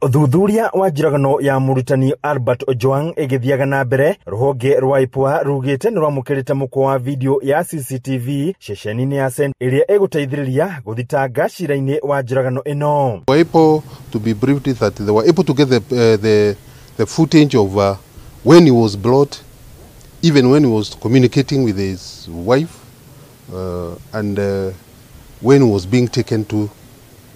Thuthuria wa njiragano ya murutani Albert Ojwang igithiaga na mbere, ruhonge rwa IPOA rugite ni rwamukirite mukwa wa video ya CCTV ceceni-ini ya Cent iria eguteithiriria guthitanga cira-ini wa njiragano ino. We were able to be briefed that they were able to get the footage of when he was brought, even when he was communicating with his wife, and when he was being taken to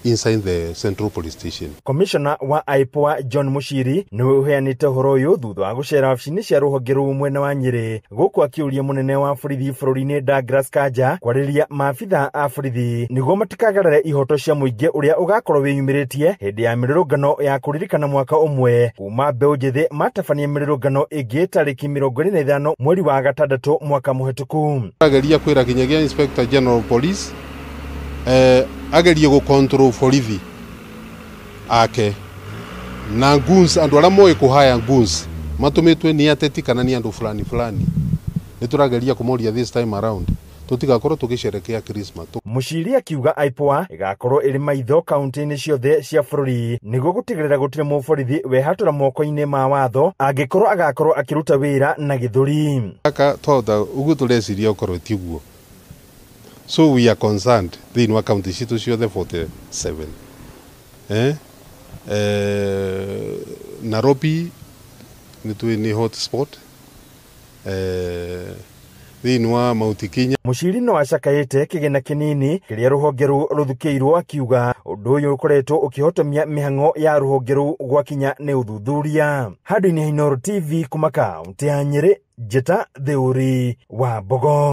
inside the Central Police Station. Commissioner wa IPOA John Mushiri niwe uheanite uhoro uyu thutha wa gucera wabici-ini cia ruhonge ruu mwena wa Nyeri, guku akiuria munene wa borithi bururi-ini Douglas Kanja kwariria maabitha a borithi niguo matikagarare ihoto cia muingi uria ugakorwo wiyumiritie hindi ya mirurungano ya kuririkana mwaka umwe kuma mbeu njithi matabania mirurungano ingi tariki 25 mweri wa gatandatu mwaka muhituku. Ageria kwira kinyagia Inspector General Police agerie go control borithi ake na guns andu ara moe kuhaya guns matumitwe ni ateti kana ni andu fulani niturageria kumoria this time around tutigakorwo tugisherekea Christmas. Mushiri akiuga IPOA igakorwo iri maitho kaunti-ini ciothe cia bururi niguo gutigirira gutire muborithi wehatura moko-ini ma watho angikorwo agakorwo akiruta wira na githuri aka twauda ugu tureciria ukorwo tiguo. So we are concerned the in county citu ciothe 47. Nairobi ni hotspot. Thiinwa Mount Kenya. Mushiri no acakaite kigena kinini kiria ruhonge ruu ruthukiirwo akiuga undu uyu ukoretwo ukihotomia mihango ya ruhonge ruu gwakinya ni uthuthuria. Handũ-inĩ ha Inooro TV kuma kaunti ya Nyeri, Njeta Theuri wa Mbogo.